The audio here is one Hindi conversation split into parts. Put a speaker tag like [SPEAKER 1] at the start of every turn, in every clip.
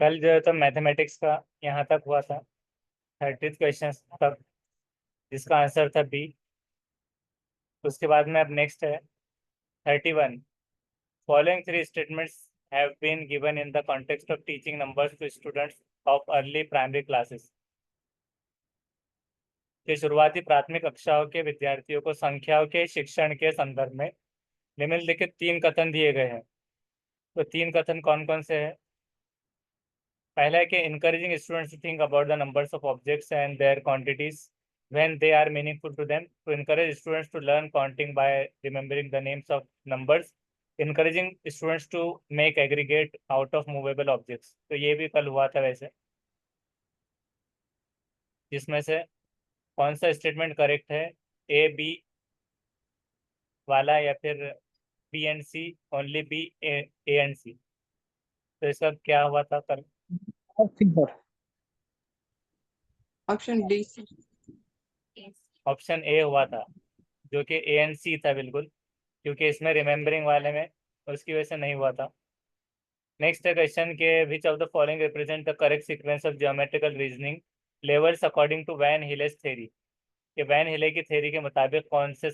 [SPEAKER 1] कल जो है तो मैथमेटिक्स का यहाँ तक हुआ था, 30 क्वेश्चन तक, जिसका आंसर था बी। उसके बाद में अब नेक्स्ट है 31। Following three statements have been given in the context of teaching numbers to students of early primary classes. के शुरुआती प्राथमिक कक्षाओं के विद्यार्थियों को संख्याओं के शिक्षण के संदर्भ में निम्नलिखित तीन कथन दिए गए हैं। तो तीन कथन कौन कौन से हैं? पहला है कि encouraging students to think about the numbers of objects and their quantities when they are meaningful to them, to encourage students to learn counting by remembering the names of numbers, encouraging students to make aggregate out of movable objects। तो ये भी कल हुआ था वैसे। जिसमें से कौन सा स्टेटमेंट करेक्ट है, ए बी वाला या फिर B and C, only B, A and C? तो इसका क्या हुआ था कल?
[SPEAKER 2] Option D.
[SPEAKER 1] ऑप्शन ए हुआ था, जो कि ए एंड सी था बिल्कुल, क्योंकि इसमें रिमेम्बरिंग वाले में उसकी वजह से नहीं हुआ था। नेक्स्ट है क्वेश्चन के which of the following represent the correct sequence of geometrical reasoning levels according to van Hiele's theory. कि वैन हिले की थ्योरी के मुताबिक कौन से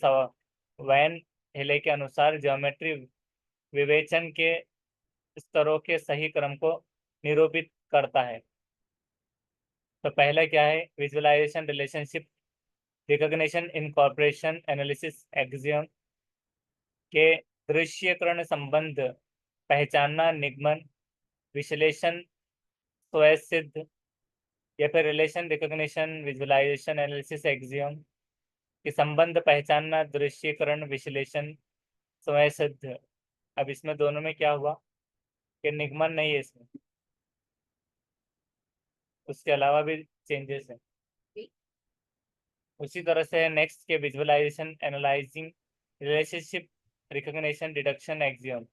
[SPEAKER 1] वैन हिले के अनुसार ज्योमेट्री विवेचन के स्तरों के सही क्रम को निरूपित करता है। तो पहला क्या है, visualisation relationship recognition incorporation analysis axiom के दृश्यकरण संबंध पहचानना निगमन विश्लेषण स्वयं या फिर relation recognition visualisation analysis axiom के संबंध पहचानना दृश्यकरण विश्लेषण स्वयं। अब इसमें दोनों में क्या हुआ कि निगमन नहीं है इसमें, उसके अलावा भी चेंजेस हैं। उसी तरह से नेक्स्ट के visualisation analysing relationship recognition deduction axiom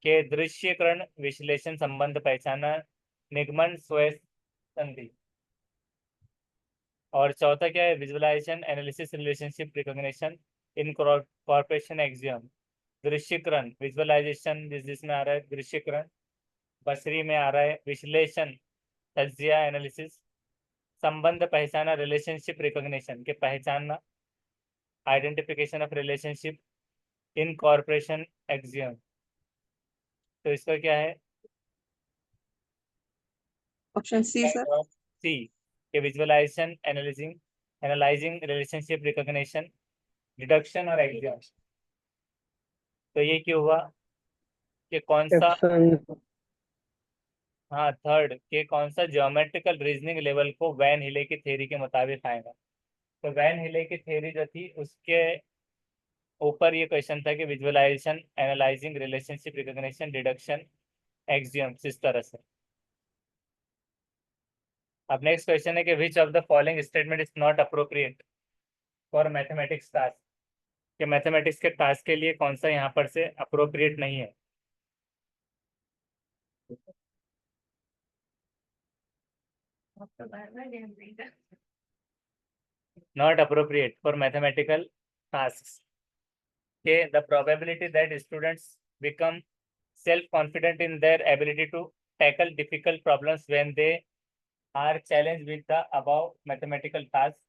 [SPEAKER 1] के दृश्यकरण विश्लेषण संबंध पहचाना निगमन स्वयं संधि। और चौथा क्या है, visualisation analysis relationship recognition incorporation axiom दृश्यकरण विजुअलाइजेशन जिसमें आ रहा है दृश्यकरण, बसरी में आ रहा है विश्लेषण तज्जिया एनालिसिस, संबंध पहचाना रिलेशनशिप रिकॉग्निशन के पहचानना identification of relationship incorporation axiom. तो इसका क्या है?
[SPEAKER 2] Option C sir.
[SPEAKER 1] सी के visualisation analysing analysing relationship recognition deduction और एक्सियम। तो ये क्यों हुआ कि कौन सा, हाँ थर्ड के कौन सा ज्योमेट्रिकल रीजनिंग लेवल को वैन हिले की थ्योरी के मुताबिक आएगा? तो वैन हिले की थ्योरी जो थी उसके ऊपर ये क्वेश्चन था कि visualisation analysing relationship recognition deduction axioms, इस तरह से। अब नेक्स्ट क्वेश्चन है कि which of the following statement is not appropriate for mathematics task. कि मैथमेटिक्स के टास्क के लिए कौन सा यहाँ पर से अप्रोप्रिएट नहीं है? Not appropriate for mathematical task के the probability that students become self confident in their ability to tackle difficult problems when they are challenged with the above mathematical tasks।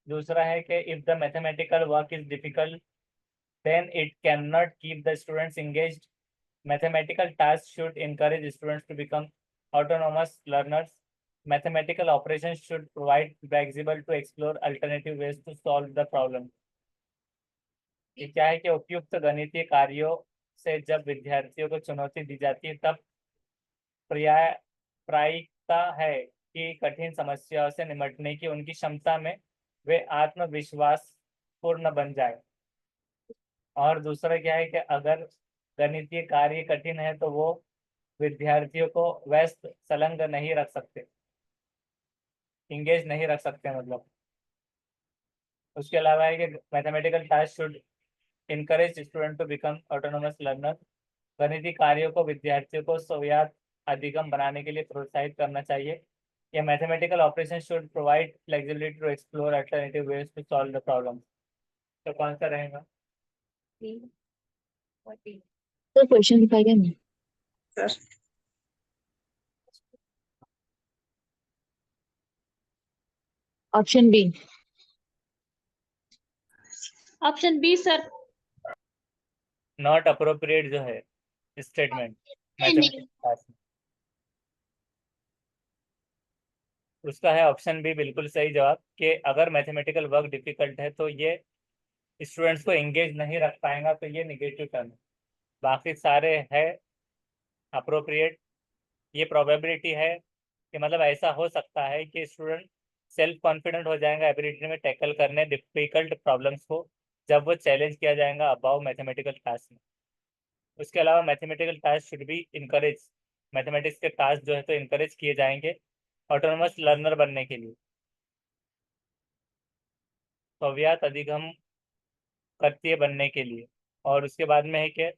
[SPEAKER 1] दूसरा है कि if the mathematical work is difficult then it cannot keep the students engaged। Mathematical tasks should encourage students to become autonomous learners। Mathematical operations should provide flexible to explore alternative ways to solve the problem। ये क्या है कि उपयुक्त गणितीय कार्यों से जब विद्यार्थियों को चुनौती दी जाती है तब पर्याय प्रायिकता है कि कठिन समस्याओं से निपटने की उनकी क्षमता में वे आत्मविश्वास पूर्ण बन जाए। और दूसरा क्या है कि अगर गणितीय कार्य कठिन है तो वो विद्यार्थियों को व्यस्त संलग्न नहीं रख सकते, इंगेज नहीं रख सकते मतलब। उसके अलावा है कि mathematical task should encourage student to become autonomous learner. गणितीय कार्यों को विद्यार्थियों को स्वायत्त अधिगम बनाने के लिए प्रोत्साहित करना चाहिए, या mathematical operation should provide flexibility to explore alternative ways to solve the problem. तो कौन सा रहेगा?
[SPEAKER 3] तो क्वेश्चन दिखाएगा नहीं।
[SPEAKER 2] Sir
[SPEAKER 3] option B.
[SPEAKER 4] Option B sir.
[SPEAKER 1] Not appropriate जो है स्टेटमेंट मैथमेटिक्स क्लास में, उसका है ऑप्शन बी बिल्कुल सही जवाब, कि अगर मैथमेटिकल वर्क डिफिकल्ट है तो ये स्टूडेंट्स को एंगेज नहीं रख पाएगा, तो ये निगेटिव टर्म है। बाकी सारे है अप्रोप्रिएट। ये प्रोबेबिलिटी है कि मतलब ऐसा हो सकता है कि स्टूडेंट सेल्फ कॉन्फिडेंट हो जाएगा एबिलिटी में टैकल करने डिफिकल्ट प्रॉब्लम्स को, जब वो चैलेंज किया जाएगा अबाउ मैथमेटिकल टास्क में। उसके अलावा mathematical task should be encourage, mathematics के टास्क जो है तो इनकरेज किए जाएंगे ऑटोनोमस लर्नर बनने के लिए, सव्यात अधिगम करती बनने के लिए। और उसके बाद में है कि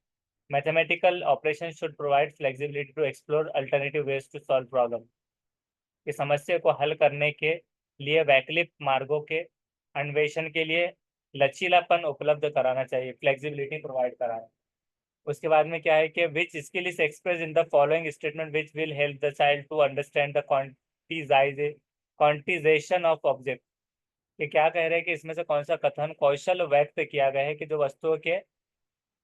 [SPEAKER 1] mathematical operation should provide flexibility to explore alternative ways to solve problem, कि समस्या को हल करने के लिए वैकल्पिक मार्गों के अन्वेषण के लिए लचीलापन उपलब्ध कराना चाहिए, फ्लेक्सिबिलिटी प्रोवाइड कराना। उसके बाद में क्या है कि which skill is express in the following statement which will help the child to understand the quantisation of object, कि क्या कह रहे हैं कि इसमें से कौन सा कथन कौशल व्यक्त किया गया है कि जो वस्तुओं के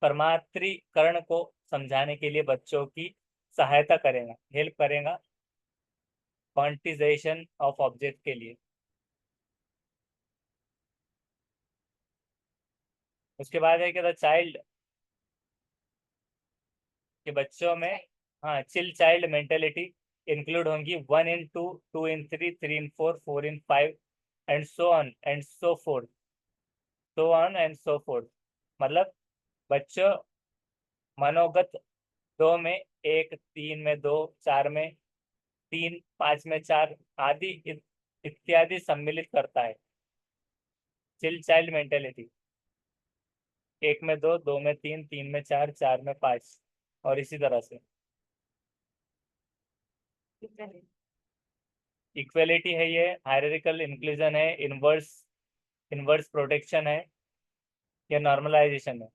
[SPEAKER 1] परमात्रीकरण को समझाने के लिए बच्चों की सहायता करेगा, हेल्प करेगा क्वांटिजेशन ऑफ ऑब्जेक्ट के लिए। उसके बाद है कि द चाइल्ड, के बच्चों में हाँ चिल चाइल्ड मेंटेलिटी इंक्लूड होंगी 1 in 2, 2 in 3, 3 in 4, 4 in 5 and so on and so fourth, so on and so fourth. मतलब बच्चों मनोगत 2 में 1, 3 में 2, 4 में 3, 5 में 4 आदि इत्यादि सम्मिलित करता है चिल चाइल्ड मेंटेलिटी। 1 में 2, 2 में 3, 3 में 4, 4 में 5 और इसी तरह से। इक्वेलिटी है, ये हायरार्किकल इंक्लूजन है, इनवर्स इनवर्स प्रोटेक्शन है, या नॉर्मलाइजेशन है?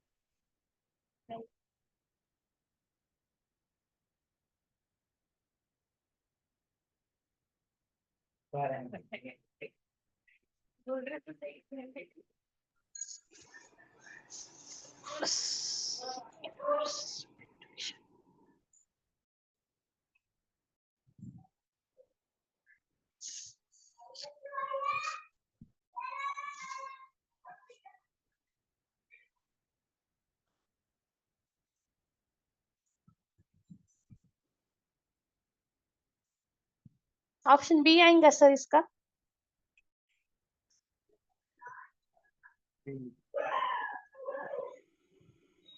[SPEAKER 4] ऑप्शन बी आएगा सर इसका।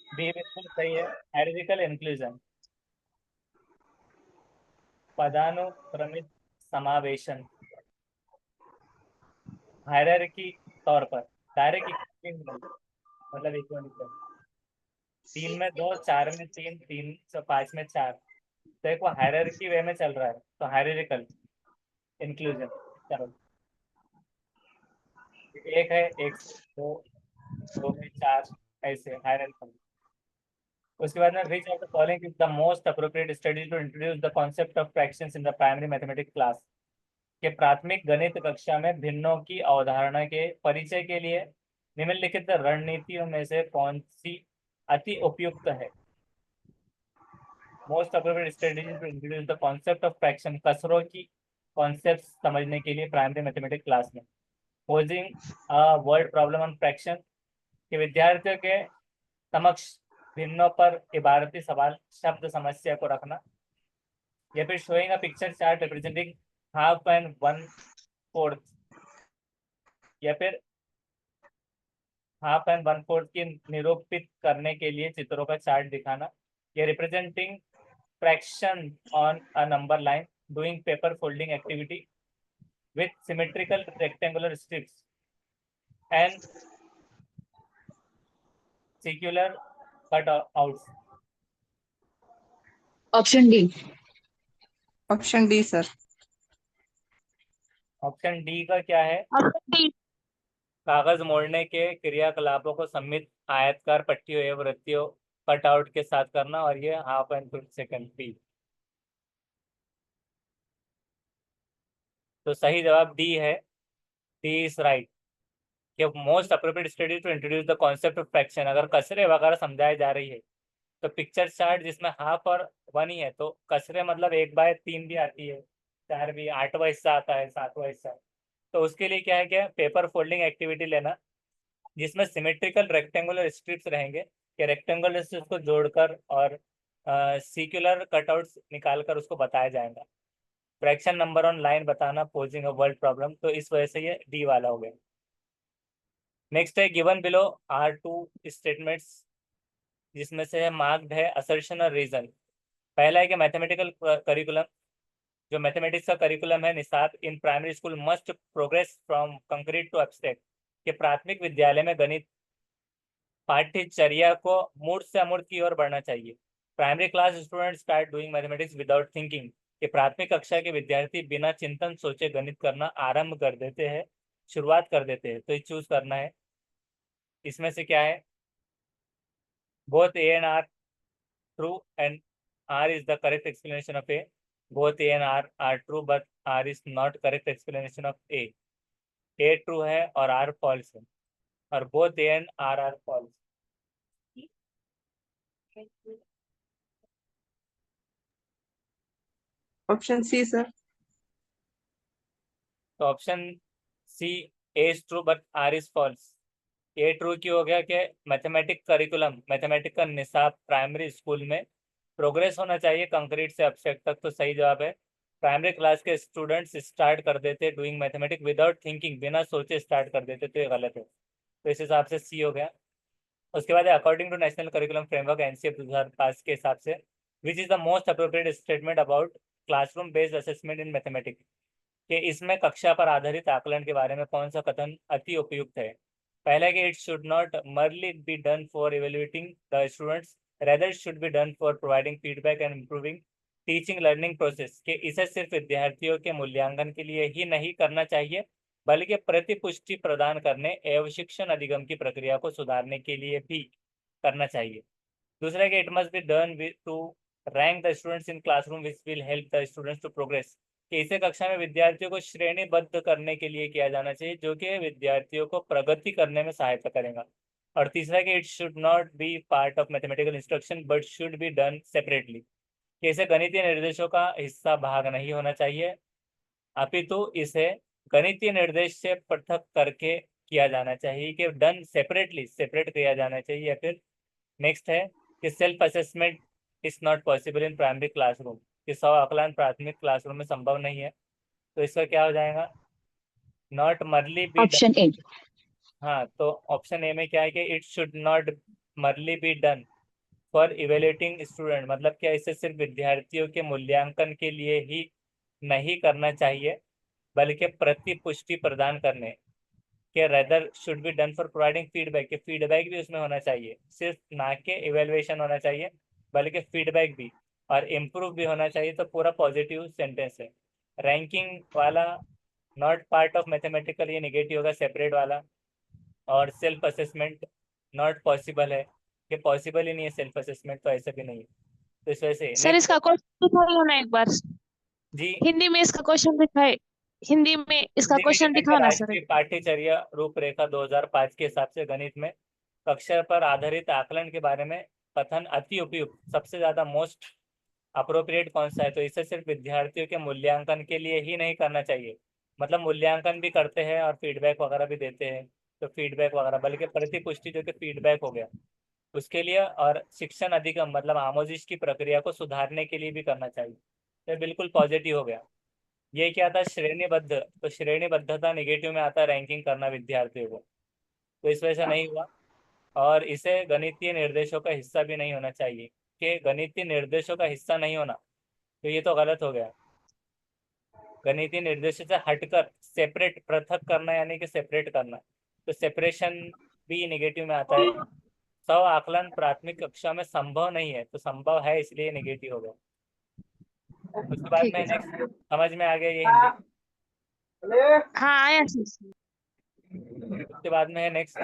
[SPEAKER 1] बी बिल्कुल सही है, हायरार्किकल इंक्लूजन, पदानुक्रमित समावेशन, हायरार्की तौर पर डायरेक्ट मतलब इक्वलिटी। 3 में 2, 4 में 3, 3 से 5 में 4, तो एक वो हायरार्की वे में चल रहा है, तो हायरार्किकल इंक्लूजन। चलो एक है, 1 से 2, 2 में 4, ऐसे हायरार्किकल। उसके बाद में which of the following is the most appropriate study to introduce the concept of fractions in the primary mathematics class, के प्राथमिक गणित कक्षा में भिन्नों की अवधारणा के परिचय के लिए निम्नलिखित रणनीतियों में से कौन सी अति उपयुक्त है? Most appropriate strategy to introduce the concept of fraction, कसरों की कॉन्सेप्ट समझने के लिए प्राइमरी मैथमेटिक्स क्लास में। Posing word problem on fraction, के विद्यार्थियों के समक्ष भिन्नों पर इबारती सवाल शब्द समस्या को रखना, या फिर showing a picture chart representing half and 1/4, या फिर हाफ एंड 1/4 की निरूपित करने के लिए चित्रों का चार्ट दिखाना, या representing fraction on a number line, doing paper folding activity with symmetrical rectangular strips and circular cutouts.
[SPEAKER 3] Option D.
[SPEAKER 2] Option D sir.
[SPEAKER 1] Option D का क्या है?
[SPEAKER 4] Option D.
[SPEAKER 1] कागज मोड़ने के क्रियाकलापों को सममित आयतकार पट्टियों एवं वृत्तियों कटआउट के साथ करना, और ये हाफ एंड फुल सेकंड पी। तो सही जवाब डी है। D is right. कि most appropriate study to introduce the concept of fraction, अगर कसरे वगैरह समझाई जा रही है तो पिक्चर चार्ट जिसमें हाफ और वन ही है, तो कसरे मतलब 1/3 भी आती है, 4 भी, 8वां हिस्सा आता है, 7वां हिस्सा। तो उसके लिए क्या है, क्या पेपर फोल्डिंग एक्टिविटी लेना, जिसमें सिमेट्रिकल रेक्टेंगुलर स्ट्रिप्स रहेंगे, कि रेक्टेंगुलर से उसको जोड़कर और सर्कुलर कटआउट्स निकालकर उसको बताया जाएगा। फ्रैक्शन नंबर ऑन लाइन बताना, पोजिंग अ वर्ड प्रॉब्लम, तो इस वजह से ये डी वाला हो गया। नेक्स्ट है given below are two statements, जिसमें से है मार्क्ड है असर्शन और रीजन। पहला है कि मैथमेटिकल करिकुलम, जो मैथमेटिक्स का करिकुलम है निसाब in primary school must progress from concrete to abstract, के प्राथमिक विद्यालय में गणित पाठ्यचर्या को मूर्त से अमूर्त की ओर बढ़ना चाहिए। Primary class student start doing mathematics without thinking, कि प्राथमिक कक्षा के विद्यार्थी बिना चिंतन सोचे गणित करना आरंभ कर देते हैं, शुरुआत कर देते हैं। तो ये चूज करना है। इसमें से क्या है? Both A and R true and R is the correct explanation of A. Both A and R are true but R is not correct explanation of A. A true है और आर फॉल्स है, और both A and R are false.
[SPEAKER 2] Option C sir.
[SPEAKER 1] तो option C, A is true but R is false. A true क्यों हो गया? कि मैथमेटिक करिकुलम, मैथमेटिक का निसाब प्राइमरी स्कूल में प्रोग्रेस होना चाहिए कंक्रीट से अब्स्ट्रैक्ट तक। तो सही जवाब है। प्राइमरी क्लास के स्टूडेंट्स स्टार्ट कर देते डूइंग मैथमेटिक विदाउट थिंकिंग, बिना सोचे स्टार्ट कर देते, तो ये गलत है। तो इस हिसाब से सी हो गया। उसके बाद according to national curriculum framework NCF 2005 के हिसाब से which is the most appropriate statement about classroom based assessment in mathematics, कि इसमें कक्षा पर आधारित आकलन के बारे में कौन सा कथन अति उपयुक्त है? पहला कि it should not merely be done for evaluating the students, rather should be done for providing feedback and improving teaching learning process, कि इसे सिर्फ विद्यार्थियों के मूल्यांकन के लिए ही नहीं करना चाहिए, बल्कि प्रतिपुष्टि प्रदान करने एवं शिक्षण अधिगम की प्रक्रिया को सुधारने के लिए भी करना चाहिए। दूसरा कि it must be done to rank the students in classroom which will help the students to progress, कि इसे कक्षा में विद्यार्थियों को श्रेणीबद्ध करने के लिए किया जाना चाहिए, जो कि विद्यार्थियों को प्रगति करने में सहायता करेगा। और तीसरा कि it should not be part of mathematical instruction but should be done separately, कि इसे गणितीय निर्देशों का हिस्सा भाग नहीं होना चाहिए, अपितु इसे गणितीय निर्देश से पृथक करके किया जाना चाहिए, कि डन सेपरेटली, सेपरेट किया जाना चाहिए। या फिर नेक्स्ट है कि self assessment is not possible in primary classroom, कि स्व आकलन प्राथमिक क्लासरूम में संभव नहीं है। तो इसका क्या हो जाएगा? Not merely be done.
[SPEAKER 3] Option A.
[SPEAKER 1] हाँ, तो ऑप्शन ए में क्या है कि it should not merely be done for evaluating student, मतलब क्या इसे सिर्फ विद्यार्थियों के मूल्यांकन के लिए ही नहीं करना चाहिए, बल्कि प्रतिपुष्टि प्रदान करने के, rather should be done for providing feedback, के फीडबैक भी उसमें होना चाहिए, सिर्फ ना के इवेल्युएशन होना चाहिए बल्कि फीडबैक भी, और इम्प्रूव भी होना चाहिए। तो पूरा पॉजिटिव सेंटेंस है। रैंकिंग वाला नॉट पार्ट ऑफ मैथमेटिकल, ये निगेटिव होगा सेपरेट वाला। और सेल्फ असेसमेंट नॉट पॉसिबल है, कि पॉसिबल ही नहीं है सेल्फ असेसमेंट, तो ऐसा भी नहीं है। तो इस वजह से
[SPEAKER 4] सर
[SPEAKER 1] नेक्स्ट।
[SPEAKER 4] इसका क्वेश्चन दिखाइए ना एक बार।
[SPEAKER 1] जी,
[SPEAKER 4] हिंदी में इसका क्वेश्चन दिखाए। हिंदी में इसका
[SPEAKER 1] हिंदी में क्या
[SPEAKER 4] क्वेश्चन
[SPEAKER 1] है,
[SPEAKER 4] दिखाओ ना सर।
[SPEAKER 1] राष्ट्रीय पाठ्यचर्या रूपरेखा 2005 के हिसाब से गणित में कक्षा पर आधारित आकलन के बारे में कथन अति उपयुक्त, सबसे ज्यादा मोस्ट अप्रोप्रिएट कौन सा है? तो इसे सिर्फ विद्यार्थियों के मूल्यांकन के लिए ही नहीं करना चाहिए, मतलब मूल्यांकन भी करते हैं और फीडबैक वगैरह भी देते हैं, तो फीडबैक वगैरह, बल्कि प्रतिपुष्टि जो कि फीडबैक हो गया उसके लिए, और शिक्षण अधिगम मतलब आमोजिश की प्रक्रिया को सुधारने के लिए भी करना चाहिए। तो बिल्कुल पॉजिटिव हो गया। ये क्या था? श्रेणीबद्ध, तो श्रेणीबद्धता निगेटिव में आता है, रैंकिंग करना विद्यार्थियों को, तो इस वजह से नहीं हुआ। और इसे गणितीय निर्देशों का हिस्सा भी नहीं होना चाहिए, कि गणितीय निर्देशों का हिस्सा नहीं होना, तो ये तो गलत हो गया। गणितीय निर्देशों से हटकर सेपरेट, पृथक करना, यानी कि सेपरेट करना, तो सेपरेशन भी निगेटिव में आता है। स्व आकलन प्राथमिक कक्षा में संभव नहीं है, तो संभव है इसलिए निगेटिव हो गया। उसके बाद
[SPEAKER 3] ठीक
[SPEAKER 1] में
[SPEAKER 3] है
[SPEAKER 1] नेक्स्ट, समझ में आ गया ये हिंदी?
[SPEAKER 4] हाँ आया सर।
[SPEAKER 1] उसके बाद में है next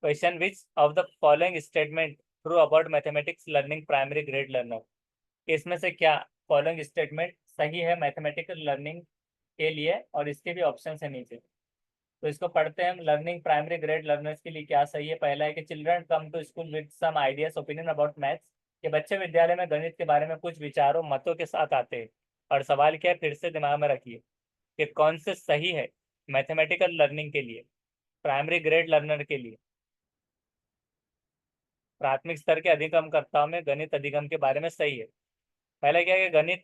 [SPEAKER 1] question, which of the following statement true about mathematics learning primary grade learner. इसमें से क्या फॉलोइंग स्टेटमेंट सही है मैथमेटिकल लर्निंग के लिए, और इसके भी ऑप्शन है नीचे, तो इसको पढ़ते हैं हम। लर्निंग प्राइमरी ग्रेड लर्नर्स के लिए क्या सही है? पहला है कि children come to school with some ideas opinion about maths, कि बच्चे विद्यालय में गणित के बारे में कुछ विचारों मतों के साथ आते हैं। और सवाल क्या है, फिर से दिमाग में रखिए कि कौन से सही है मैथमेटिकल लर्निंग के लिए, प्राइमरी ग्रेड लर्नर के लिए। प्राथमिक स्तर के अधिगमकर्ताओं में गणित अधिगम के बारे में सही है। पहला क्या है कि गणित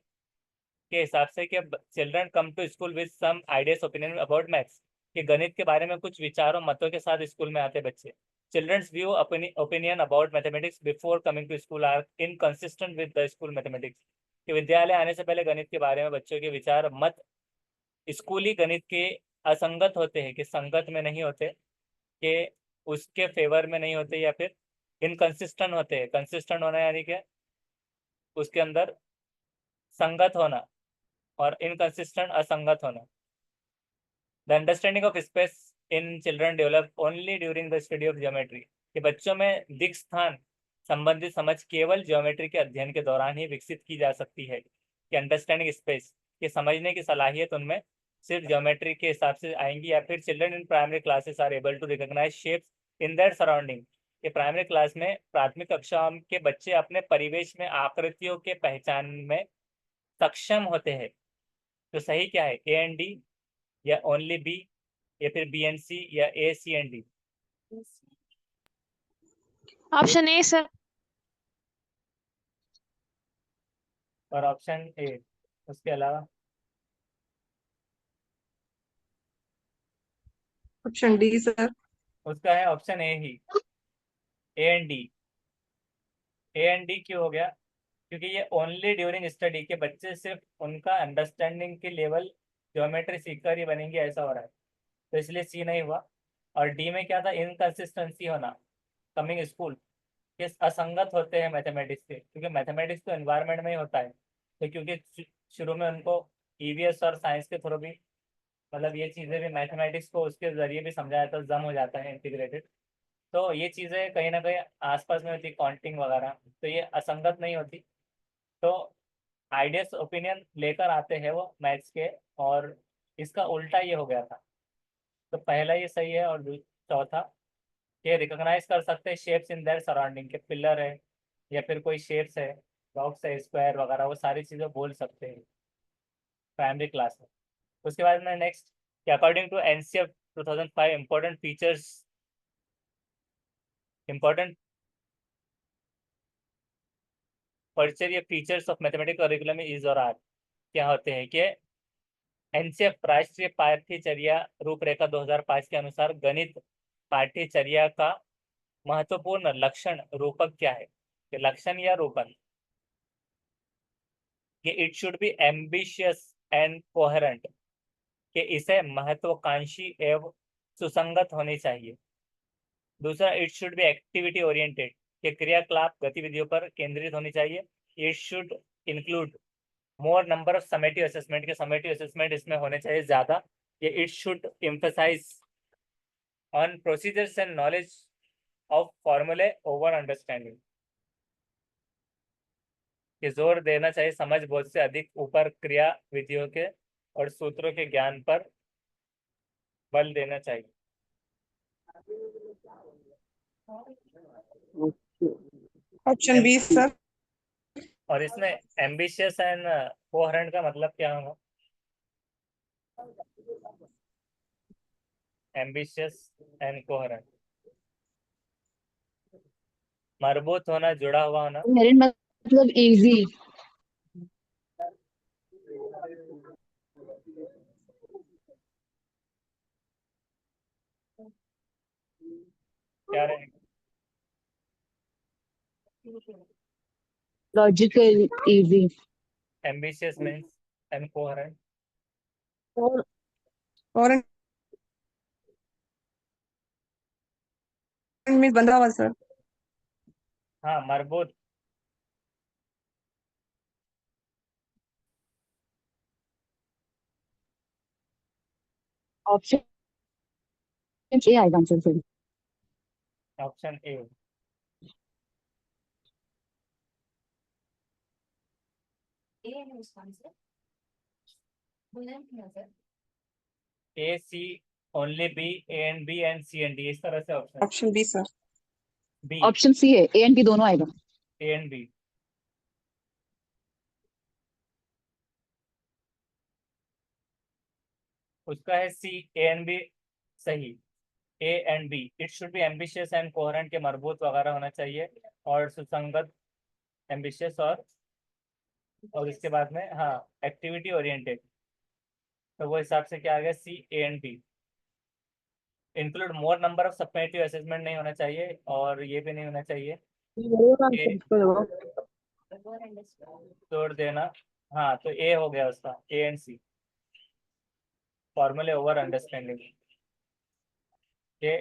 [SPEAKER 1] के हिसाब से कि children come to school with some ideas opinion about maths, कि गणित के बारे में कुछ विचारों मतों के साथ स्कूल में आते बच्चे। Childrens view opinion about mathematics before coming to school are inconsistent with the school mathematics, कि विद्यालय आने से पहले गणित के बारे में बच्चों के विचार मत स्कूली गणित के असंगत होते हैं, कि संगत में नहीं होते, कि उसके फेवर में नहीं होते, या फिर इनकंसिस्टेंट होते हैं। कंसिस्टेंट होना यानी कि उसके अंदर संगत होना, और इनकंसिस्टेंट असंगत होना। The understanding of space in children develop only during the study of geometry, कि बच्चों में दिक् स्थान संबंधित समझ केवल ज्योमेट्री के अध्ययन के दौरान ही विकसित की जा सकती है। कि अंडरस्टैंडिंग स्पेस, कि समझने की सलाहियत उनमें सिर्फ ज्योमेट्री के हिसाब से आएंगी, या फिर children in primary classes are able to recognise shapes in their surrounding, कि प्राइमरी क्लास में प्राथमिक कक्षाओं के बच्चे अपने परिवेश में आकृतियों के पहचान में सक्षम होते हैं। तो सही क्या है, ए एंड डी, या ओनली बी, या फिर बी एंड सी, या A C and D?
[SPEAKER 4] Option A sir.
[SPEAKER 1] और ऑप्शन ए, उसके अलावा?
[SPEAKER 2] Option D sir.
[SPEAKER 1] उसका है ऑप्शन ए ही, A and D. A and D क्यों हो गया? क्योंकि ये ओनली ड्यूरिंग स्टडी, के बच्चे सिर्फ उनका अंडरस्टैंडिंग के लेवल ज्योमेट्री सीखकर ही बनेंगे, ऐसा हो रहा है, तो इसलिए सी नहीं हुआ। और डी में क्या था, इनकंसिस्टेंसी होना, कमिंग स्कूल, ये असंगत होते हैं मैथमेटिक्स से, क्योंकि मैथमेटिक्स तो एनवायरनमेंट में ही होता है। तो क्योंकि शुरू में उनको ईवीएस और साइंस के थ्रू भी, मतलब ये चीज़ें भी मैथमेटिक्स को उसके जरिए भी समझाया, तो जम हो जाता है इंटीग्रेटेड। तो ये चीज़ें कहीं ना कहीं आसपास में होती, काउंटिंग वगैरह, तो ये असंगत नहीं होती। तो आइडियस ओपिनियन लेकर आते हैं वो मैथ्स के, और इसका उल्टा ये हो गया था। तो पहला ये सही है, और चौथा, ये रिकॉग्नाइज कर सकते हैं शेप्स इन देयर सराउंडिंग, के पिलर है, या फिर कोई शेप्स है, बॉक्स है, स्क्वायर वगैरह, वो सारी चीज़ें बोल सकते हैं प्राइमरी क्लास में। उसके बाद में नेक्स्ट, कि according to NCF 2005 important features, important feature, या features of mathematics curriculum is और आर क्या होते हैं? कि एनसीएफ राष्ट्रीय पाठ्यचर्या रूपरेखा 2005 के अनुसार गणित पाठ्यचर्या का महत्वपूर्ण लक्षण रूपक क्या है? कि लक्षण या रूपक, कि it should be ambitious and coherent, कि इसे महत्वाकांक्षी एवं सुसंगत होनी चाहिए। दूसरा, it should be activity oriented, कि क्रियाकलाप गतिविधियों पर केंद्रित होनी चाहिए। It should include more number of summative assessment, के समेटिव असेसमेंट इसमें होने चाहिए ज्यादा। ये it should emphasise on procedures and knowledge of formulae over understanding, कि जोर देना चाहिए समझ बोझ से अधिक ऊपर क्रिया विधियों के और सूत्रों के ज्ञान पर बल देना चाहिए।
[SPEAKER 2] Option B sir.
[SPEAKER 1] और इसमें एम्बिशियस एंड कोहेरेंट का मतलब क्या होगा? एम्बिशियस एंड कोहेरेंट, मरबूत होना, जुड़ा हुआ होना।
[SPEAKER 3] मेरिट मतलब इजी।
[SPEAKER 1] क्या रहेगा?
[SPEAKER 3] Logical easy.
[SPEAKER 1] Ambitious means and coherent.
[SPEAKER 2] और में बंधा हुआ सर।
[SPEAKER 1] हाँ, मरबूत,
[SPEAKER 3] ऑप्शन ए आएगा आंसर फिर।
[SPEAKER 1] Option A. A C only B, A and B and C and D, इस तरह से option.
[SPEAKER 2] Option B sir.
[SPEAKER 1] B,
[SPEAKER 3] option C है, ए एंड बी दोनों आएगा।
[SPEAKER 1] A and B. उसका है सी, ए एंड बी सही। A and B, it should be ambitious and coherent, के मरबूत वगैरह होना चाहिए और सुसंगत। एम्बिशियस और इसके बाद में हाँ एक्टिविटी ओरिएंटेड। तो वो हिसाब से क्या आ गया, C A and B. Include more number of summative assessment नहीं होना चाहिए, और ये भी नहीं होना चाहिए कि तोड़ देना। हाँ तो ए हो गया उसका, ए एंड सी। फॉर्मूले ओवर अंडरस्टैंडिंग के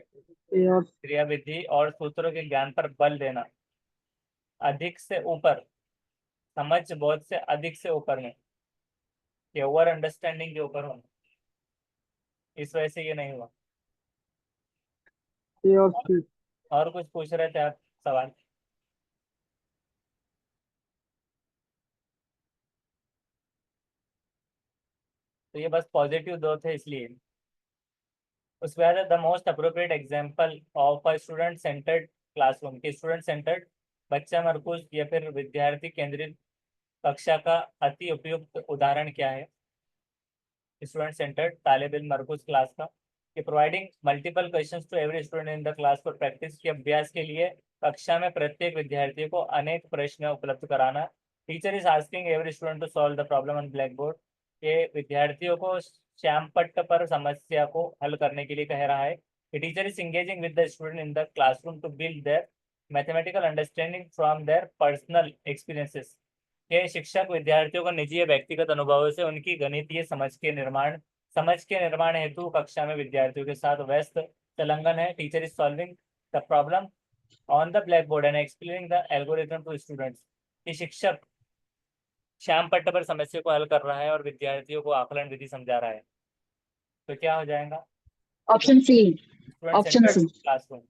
[SPEAKER 1] क्रियाविधि और सूत्रों के ज्ञान पर बल देना। अधिक से ऊपर, समझ बोध से अधिक से ऊपर में, ये ओवर अंडरस्टैंडिंग के ऊपर होना, इस वजह से ये नहीं हुआ। और कुछ पूछ रहे थे आप सवाल? तो ये बस पॉजिटिव दो थे इसलिए। उसके बाद the most appropriate example of a student centred classroom, की स्टूडेंट सेंटर्ड बच्चा मरकूज या फिर विद्यार्थी केंद्रित कक्षा का अति उपयुक्त उदाहरण क्या है? स्टूडेंट सेंटर्ड तालिब इल्म मरकूज क्लास का, कि providing multiple questions to every student in the class for practice, के अभ्यास के लिए कक्षा में प्रत्येक विद्यार्थी को अनेक प्रश्न उपलब्ध कराना। Teacher is asking every student to solve the problem on black board, के विद्यार्थियों को श्याम पट्ट पर समस्या को हल करने के लिए कह रहा है। Teacher is engaging with the student in the classroom to build their mathematical understanding from their personal experiences, के शिक्षक विद्यार्थियों को निजी या व्यक्तिगत अनुभवों से उनकी गणितीय समझ के निर्माण हेतु कक्षा में विद्यार्थियों के साथ व्यस्त संलग्न है। Teacher is solving the problem on the black board and explaining the algorithm to students, कि शिक्षक श्याम पट्ट पर समस्या को हल कर रहा है और विद्यार्थियों को आकलन विधि समझा रहा है। तो क्या हो जाएगा?
[SPEAKER 3] Option C.
[SPEAKER 1] Student
[SPEAKER 3] option
[SPEAKER 1] centred
[SPEAKER 3] C.
[SPEAKER 1] Classroom.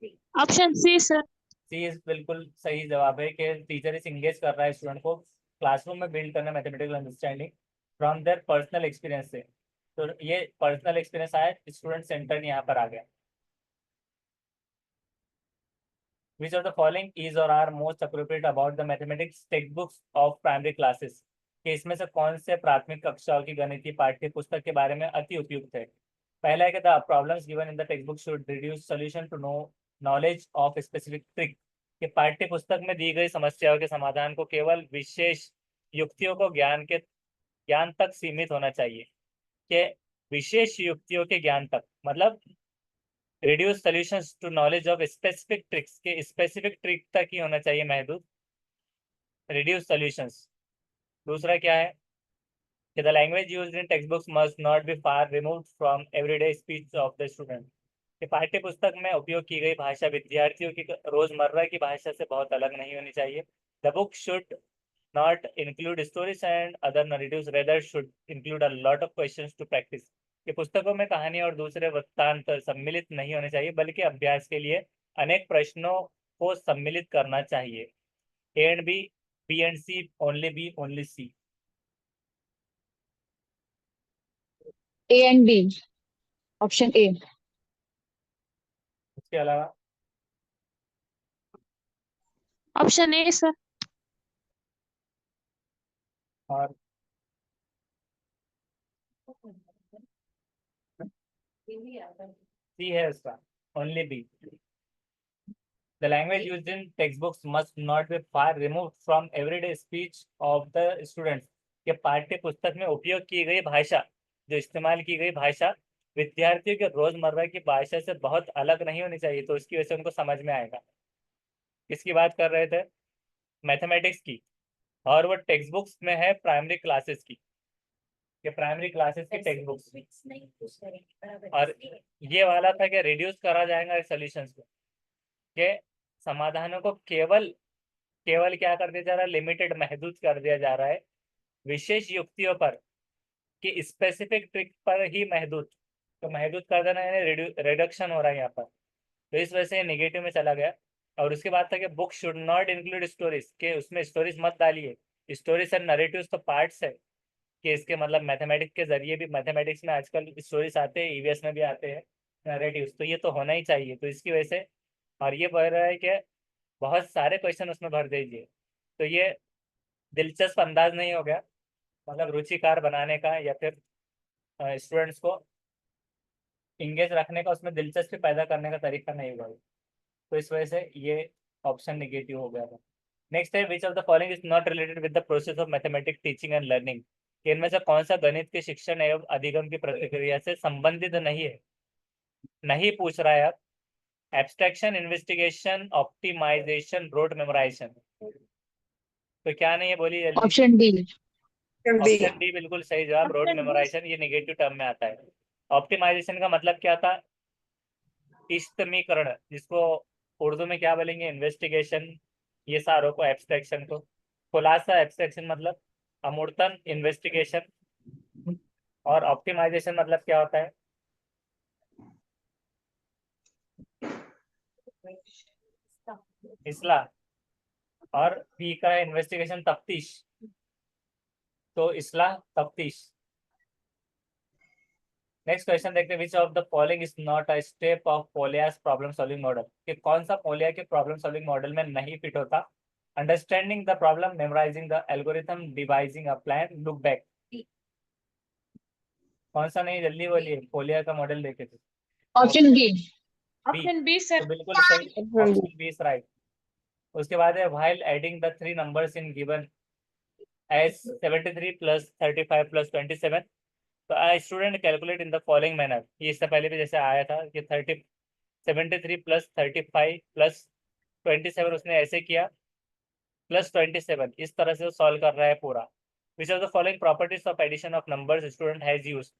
[SPEAKER 4] Option C sir.
[SPEAKER 1] C is बिल्कुल सही जवाब है, कि टीचर इज इंगेज कर रहा है स्टूडेंट को क्लासरूम में बिल्ड करना mathematical understanding from their personal experience से। तो ये पर्सनल एक्सपीरियंस आया, स्टूडेंट सेंटर यहाँ पर आ गया। Which of the following is or are most appropriate about the mathematics textbooks of primary classes, कि इसमें से कौन से प्राथमिक कक्षाओं की गणितीय पाठ्य पुस्तक के बारे में अति उपयुक्त है? पहला है कि the problems given in the text book should reduce solution to no knowledge of specific trick, कि पाठ्य पुस्तक में दी गई समस्याओं के समाधान को केवल विशेष युक्तियों को ज्ञान तक सीमित होना चाहिए। कि विशेष युक्तियों के ज्ञान तक मतलब reduce solutions to knowledge of specific tricks, के स्पेसिफिक ट्रिक तक ही होना चाहिए महदूद रिड्यूस सॉल्यूशंस। दूसरा क्या है कि the language used in text books must not be far removed from everyday speech of the student, कि पाठ्य पुस्तक में उपयोग की गई भाषा विद्यार्थियों की रोजमर्रा की भाषा से बहुत अलग नहीं होनी चाहिए। The book should not include stories and other narratives, rather should include a lot of questions to practice, कि पुस्तकों में कहानी और दूसरे वृत्तांत सम्मिलित नहीं होने चाहिए, बल्कि अभ्यास के लिए अनेक प्रश्नों को सम्मिलित करना चाहिए। A and B, B and C, only B only C.
[SPEAKER 3] A and B. Option A.
[SPEAKER 1] उसके अलावा
[SPEAKER 4] ऑप्शन ए सर।
[SPEAKER 1] और सी है उसका, only B. The language used in textbooks must not be far removed from everyday speech of the students, के पाठ्य पुस्तक में उपयोग की गई भाषा, जो इस्तेमाल की गई भाषा विद्यार्थियों के रोजमर्रा की भाषा से बहुत अलग नहीं होनी चाहिए, तो उसकी वजह से उनको समझ में आएगा। किसकी बात कर रहे थे? मैथमेटिक्स की, और वो टेक्स्ट बुक्स में है प्राइमरी क्लासेस की, कि प्राइमरी क्लासेस की टेक्स्ट बुक्स। और ये वाला था कि रिड्यूस करा जाएगा सॉल्यूशंस को, के समाधानों को केवल क्या कर दिया जा रहा है, लिमिटेड महदूद कर दिया जा रहा है, विशेष युक्तियों पर कि स्पेसिफिक ट्रिक पर ही महदूद, तो महदूद कर देना यानी रिडक्शन हो रहा है यहाँ पर, तो इस वजह से नेगेटिव में चला गया। और उसके बाद था कि book should not include stories, के उसमें स्टोरीज मत डालिए। स्टोरीज एंड नरेटिव्स तो पार्ट्स है, कि इसके मतलब मैथमेटिक्स के जरिए भी, मैथमेटिक्स में आजकल स्टोरीज आते हैं, ईवीएस में भी आते हैं नरेटिव्स, तो ये तो होना ही चाहिए, तो इसकी वजह से। और ये बढ़ रहा है कि बहुत सारे क्वेश्चन उसमें भर दीजिए, तो ये दिलचस्प अंदाज नहीं हो गया, मतलब रुचिकार बनाने का या फिर स्टूडेंट्स को इंगेज रखने का, उसमें दिलचस्पी पैदा करने का तरीका नहीं हुआ, तो इस वजह से ये ऑप्शन निगेटिव हो गया था। नेक्स्ट है, विच of the following is not related with the process of mathematics teaching and learning, कि इनमें से कौन सा गणित के शिक्षण एवं अधिगम की प्रक्रिया से संबंधित नहीं है। नहीं पूछ रहा है आप, abstraction, investigation, optimisation, rote memorisation, तो क्या नहीं है बोलिए जल्दी।
[SPEAKER 3] Option D.
[SPEAKER 2] Option D.
[SPEAKER 1] Option D बिल्कुल सही जवाब, रोड
[SPEAKER 4] Option D.
[SPEAKER 1] मेमोराइजेशन, ये निगेटिव टर्म में आता है। ऑप्टिमाइजेशन का मतलब क्या था, इस्तेमीकरण, जिसको उर्दू में क्या बोलेंगे, इन्वेस्टिगेशन, ये सारों को, एब्स्ट्रैक्शन को खुलासा, एब्स्ट्रैक्शन मतलब अमूर्तन, इन्वेस्टिगेशन। और ऑप्टिमाइजेशन मतलब क्या होता है, इसला, और बी का इन्वेस्टिगेशन तफ्तीश, तो इसला तफ्तीश। नेक्स्ट क्वेश्चन देखते हैं, which of the following is not a step of Polya's problem solving model, कि कौन सा पोलिया के प्रॉब्लम सॉल्विंग मॉडल में नहीं फिट होता। Understanding the problem, memorising the algorithm, devising a plan, look back, कौन सा नहीं, जल्दी बोलिए, पोलिया का मॉडल देखे थे।
[SPEAKER 3] Option B.
[SPEAKER 1] B,
[SPEAKER 4] Option B, sir.
[SPEAKER 1] तो बिल्कुल सही,
[SPEAKER 2] option D.
[SPEAKER 1] Option B is right. उसके बाद है, while adding the three numbers in given as 73 plus 35 plus 27, तो I student calculate in the following manner, ये इससे पहले भी जैसे आया था कि 73 प्लस 35 प्लस 27 उसने ऐसे किया, प्लस 27, इस तरह से सॉल्व कर रहा है पूरा। Which of the following properties of addition of numbers student has use,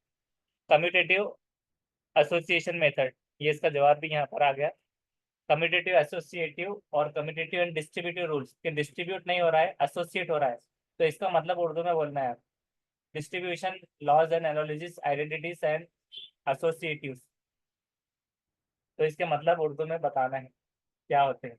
[SPEAKER 1] commutative association method, ये इसका जवाब भी यहाँ पर आ गया। कम्यूटेटिव, एसोसिएटिव और कम्यूटेटिव एंड डिस्ट्रीब्यूटिव रूल्स, कि डिस्ट्रीब्यूट नहीं हो रहा है, एसोसिएट हो रहा है, तो इसका मतलब उर्दू में बोलना है distribution, laws and analogies, identities and associatives, तो इसके मतलब उर्दू में बताना है क्या होते हैं।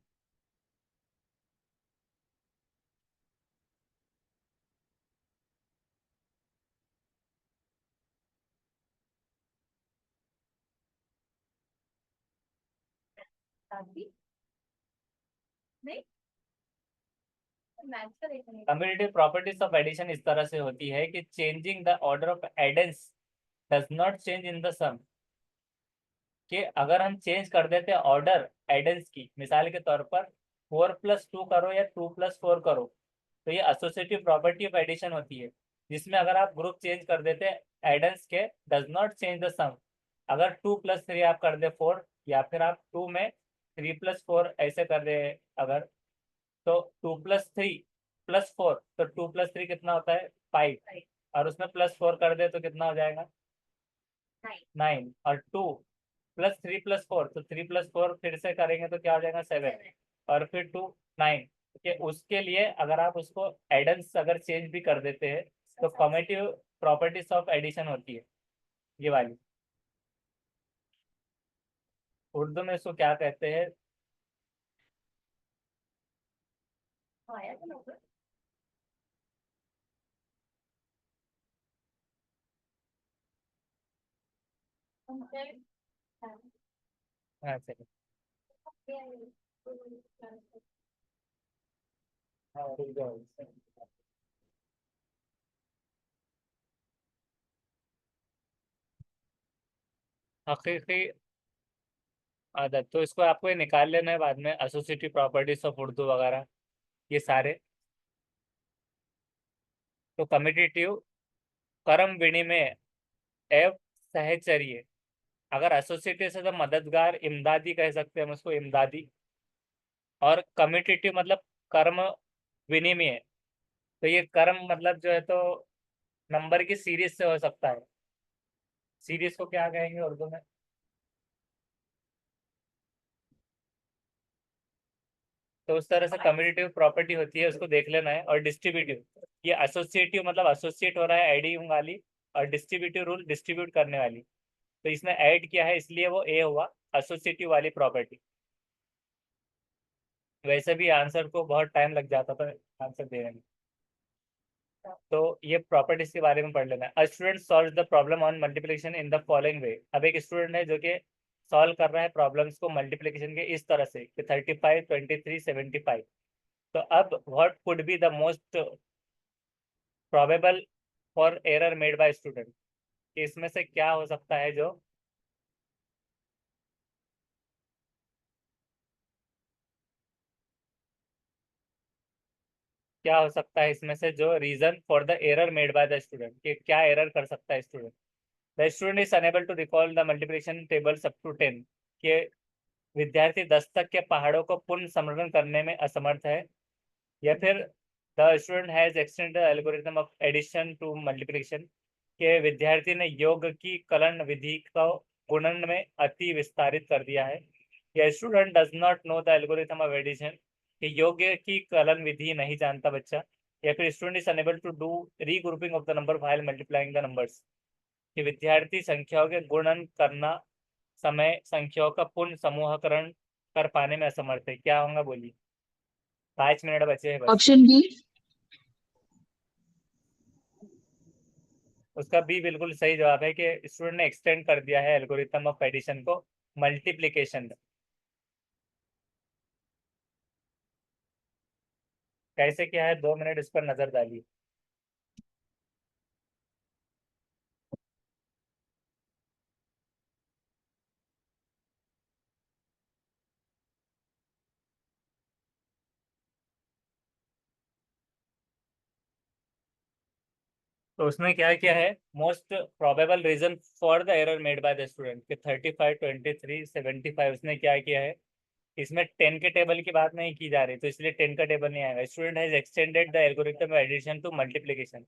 [SPEAKER 1] कम्यूटेटिव प्रॉपर्टीज ऑफ एडिशन इस तरह से होती है कि changing the order of addends does not change in the sum, कि अगर हम चेंज कर देते हैं ऑर्डर एडेंस की, मिसाल के तौर पर 4+2 करो या 2+4 करो, तो ये एसोसिएटिव प्रॉपर्टी ऑफ एडिशन होती है, जिसमें अगर आप ग्रुप चेंज कर देते हैं एडेंस के, डज नॉट चेंज द सम। अगर 2+3 आप कर दे 4, या फिर आप 2 में 3+4 ऐसे कर दे अगर, तो 2+3+4, तो 2+3 कितना होता है 5, और उसमें +4 कर दे तो कितना हो जाएगा 9, और 2+3+4, तो 3+4 फिर से करेंगे तो क्या हो जाएगा 7, और फिर 2 9, कि उसके लिए अगर आप उसको एडेंस अगर चेंज भी कर देते हैं, तो कम्यूटेटिव प्रॉपर्टीज ऑफ एडिशन होती है ये वाली। उर्दू में इसको क्या कहते हैं, हाँ चलिए, हाँ रुक जाओ। हकीकी आदत, तो इसको आपको ये निकाल लेना है बाद में, एसोसिएटिव प्रॉपर्टीज ऑफ उर्दू वगैरह ये सारे। तो कम्यूटेटिव, कर्म विनिमय एवं सहचर्य, अगर एसोसिएटिव से तो मददगार, इमदादी कह सकते हैं हम उसको, इमदादी। और कम्यूटेटिव मतलब कर्म विनिमय, तो ये कर्म मतलब जो है तो नंबर की सीरीज से हो सकता है, सीरीज को क्या कहेंगे उर्दू में, तो उस तरह से कम्यूटेटिव प्रॉपर्टी होती है, उसको देख लेना है। और डिस्ट्रीब्यूटिव, ये एसोसिएटिव मतलब एसोसिएट हो रहा है एडिंग वाली, और डिस्ट्रीब्यूटिव रूल डिस्ट्रीब्यूट करने वाली, तो इसने ऐड किया है इसलिए वो ए हुआ, एसोसिएटिव वाली प्रॉपर्टी। वैसे भी आंसर को बहुत टाइम लग जाता था आंसर देने में, तो ये प्रॉपर्टीज के बारे में पढ़ लेना है। A student solve the problem on multiplication in the following वे। अब एक स्टूडेंट है जो कि सॉल्व कर रहा है प्रॉब्लम्स को मल्टीप्लिकेशन के इस तरह से कि 35, 23, 75। तो अब what could be the most probable for error made bye student, इसमें से क्या हो सकता है जो क्या हो सकता है इसमें से जो reason for the error made by the student, कि क्या एरर कर सकता है student. The student is unable to recall the multiplication tables up to 10, के विद्यार्थी 10 तक के पहाड़ों को पुनः स्मरण करने में असमर्थ है। या फिर the student has extend the algorithm of addition to multiplication, के विद्यार्थी ने योग की कलन विधि को गुणन में अति विस्तारित कर दिया है। या student does not know the algorithm of addition, कि योग की कलन विधि नहीं जानता बच्चा। या फिर student is unable to do regrouping of the number while multiplying the numbers, कि विद्यार्थी संख्याओं के गुणन करना समय संख्याओं का पूर्ण समूहकरण कर पाने में असमर्थ है। क्या होगा बोलिए, 5 मिनट बचे हैं बस।
[SPEAKER 3] Option B.
[SPEAKER 1] उसका बी बिल्कुल सही जवाब है कि स्टूडेंट ने एक्सटेंड कर दिया है एल्गोरिथम ऑफ एडिशन को मल्टीप्लिकेशन में। कैसे क्या है, 2 मिनट इस पर नजर डालिए। तो उसने क्या किया है, most probable reason for the error made by the student कि 35, 23, 75, उसने क्या किया है, इसमें 10 के टेबल की बात नहीं की जा रही, तो इसलिए 10 का टेबल नहीं आएगा। Student has extended the algorithm addition to multiplication,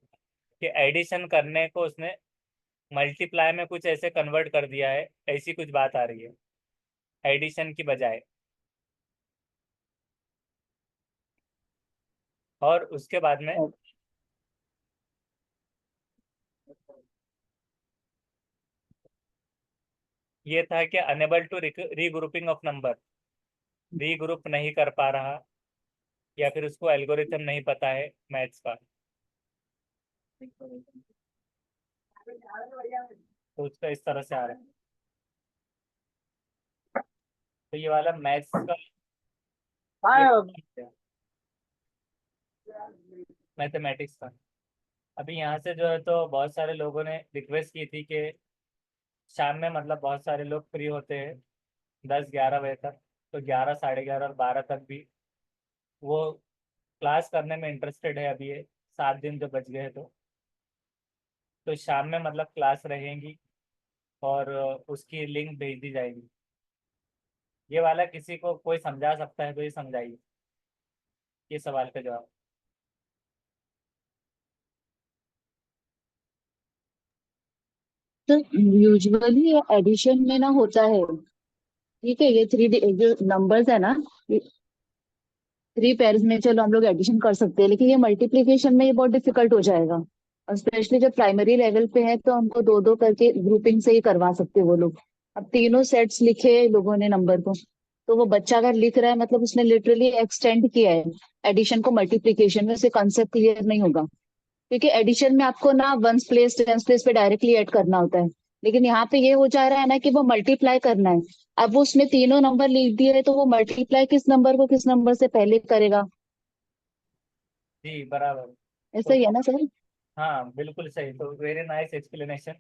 [SPEAKER 1] कि एडिशन करने को उसने मल्टीप्लाई में कुछ ऐसे कन्वर्ट कर दिया है, ऐसी कुछ बात आ रही है एडिशन की बजाय। और उसके बाद में ये था कि unable to regrouping of number, regroup नहीं कर पा रहा, या फिर उसको एल्गोरिथम नहीं पता है मैथ्स का, तो उसका इस तरह से आ रहा है। तो ये वाला मैथ्स का मैथमेटिक्स का। अभी यहाँ से जो है तो बहुत सारे लोगों ने रिक्वेस्ट की थी कि शाम में मतलब बहुत सारे लोग फ्री होते हैं 10-11 बजे तक, तो 11, 11:30 और 12 तक भी वो क्लास करने में इंटरेस्टेड है। अभी ये 7 दिन जो बच गए हैं, तो शाम में मतलब क्लास रहेंगी और उसकी लिंक भेज दी जाएगी। ये वाला किसी को कोई समझा सकता है तो ये समझाइए ये सवाल का जवाब।
[SPEAKER 3] तो यूजुअली एडिशन में ना होता है, ठीक है, ये थ्री जो नंबर्स है ना, 3 पेयर्स में चलो हम लोग एडिशन कर सकते हैं, लेकिन ये मल्टीप्लिकेशन में ये बहुत डिफिकल्ट हो जाएगा। और स्पेशली जब प्राइमरी लेवल पे है तो हमको दो दो करके ग्रुपिंग से ही करवा सकते हैं वो लोग। अब तीनों सेट्स लिखे लोगों ने नंबर को, तो वो बच्चा अगर लिख रहा है मतलब उसने लिटरली एक्सटेंड किया है एडिशन को मल्टीप्लिकेशन में, उसे कंसेप्ट क्लियर नहीं होगा। क्योंकि एडिशन में आपको ना वंस प्लेस टेंस प्लेस पे डायरेक्टली ऐड करना होता है, लेकिन यहाँ पे ये हो जा रहा है ना कि वो मल्टीप्लाई करना है। अब वो उसने तीनों नंबर लिख दिए है तो वो मल्टीप्लाई किस नंबर को किस नंबर से पहले करेगा।
[SPEAKER 1] जी बराबर।
[SPEAKER 3] ऐसा
[SPEAKER 1] तो
[SPEAKER 3] ही है ना सर?
[SPEAKER 1] हाँ बिल्कुल सही, तो वेरी नाइस एक्सप्लेनेशन।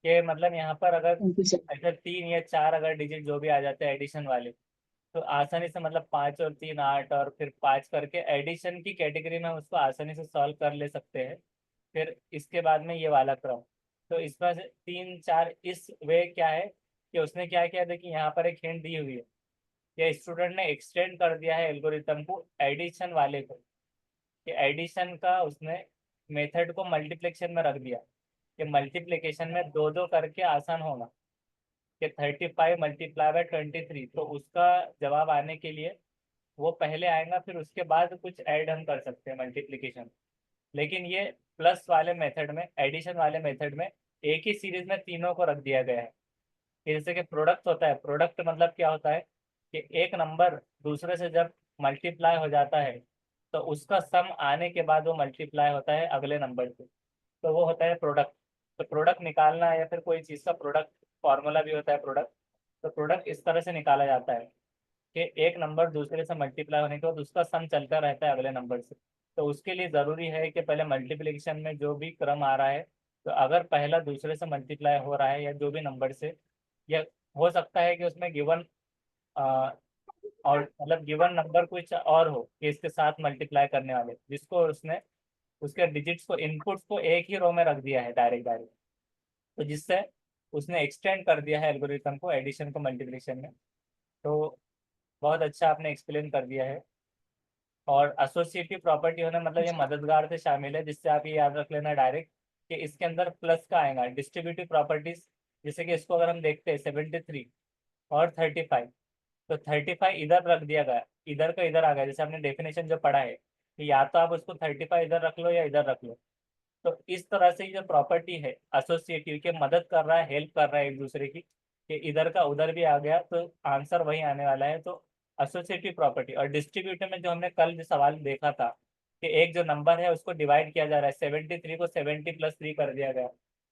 [SPEAKER 1] के मतलब यहाँ पर अगर
[SPEAKER 3] थैंक यू सर।
[SPEAKER 1] अगर 3 या 4 अगर डिजिट जो भी आ जाते हैं एडिशन वाले, तो आसानी से मतलब 5 और 3 8 और फिर 5 करके एडिशन की कैटेगरी में उसको आसानी से सॉल्व कर ले सकते हैं। फिर इसके बाद में ये वाला क्रम, तो इसमें से 3 4 इस वे क्या है कि उसने क्या किया, देखिए यहाँ पर एक हिंट दी हुई है, या स्टूडेंट ने एक्सटेंड कर दिया है एल्गोरिथम को एडिशन वाले को, कि एडिशन का उसने मेथड को मल्टीप्लिकेशन में रख दिया, कि मल्टीप्लिकेशन में दो दो करके आसान होगा, कि 35 × 23, तो उसका जवाब आने के लिए वो पहले आएगा, फिर उसके बाद कुछ ऐड हम कर सकते हैं मल्टीप्लिकेशन। लेकिन ये प्लस वाले मेथड में, एडिशन वाले मेथड में एक ही सीरीज में तीनों को रख दिया गया है, कि जैसे कि प्रोडक्ट होता है, प्रोडक्ट मतलब क्या होता है कि एक नंबर दूसरे से जब मल्टीप्लाई हो जाता है तो उसका सम आने के बाद वो मल्टीप्लाई होता है अगले नंबर से, तो वो होता है प्रोडक्ट। तो प्रोडक्ट निकालना या फिर कोई चीज़ का प्रोडक्ट फॉर्मूला भी होता है प्रोडक्ट। तो प्रोडक्ट इस तरह से निकाला जाता है कि एक नंबर दूसरे से मल्टीप्लाई होने के बाद उसका सम चलता रहता है अगले नंबर से। तो उसके लिए ज़रूरी है कि पहले मल्टीप्लिकेशन में जो भी क्रम आ रहा है, तो अगर पहला दूसरे से मल्टीप्लाई हो रहा है या जो भी नंबर से, या हो सकता है कि उसमें गिवन और मतलब गिवन नंबर कुछ और हो कि इसके साथ मल्टीप्लाई करने वाले, जिसको उसने उसके डिजिट्स को इनपुट्स को एक ही रो में रख दिया है डायरेक्ट डायरेक्ट, तो जिससे उसने एक्सटेंड कर दिया है एल्गोरिथम को एडिशन को मल्टीप्लिकेशन में। तो बहुत अच्छा आपने एक्सप्लेन कर दिया है। और एसोसिएटिव प्रॉपर्टी होना मतलब ये मददगार से शामिल है, जिससे आप ये याद रख लेना डायरेक्ट कि इसके अंदर प्लस का आएगा डिस्ट्रीब्यूटिव प्रॉपर्टीज। जैसे कि इसको अगर हम देखते हैं 73 और 35, तो 35 इधर रख दिया गया, इधर का इधर आ गया, जैसे आपने डेफिनेशन जो पढ़ा है कि या तो आप उसको 35 इधर रख लो या इधर रख लो। तो इस तरह से जो प्रॉपर्टी है एसोसिएटिव के मदद कर रहा है, हेल्प कर रहा है एक दूसरे की, कि इधर का उधर भी आ गया तो आंसर वही आने वाला है। तो एसोसिएटिव प्रॉपर्टी और डिस्ट्रीब्यूटिव में जो हमने कल जो सवाल देखा था कि एक जो नंबर है उसको डिवाइड किया जा रहा है, 73 को 70+3 कर दिया गया,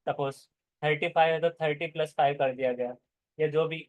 [SPEAKER 1] सपोज 35 है तो 30+5 कर दिया गया, या जो भी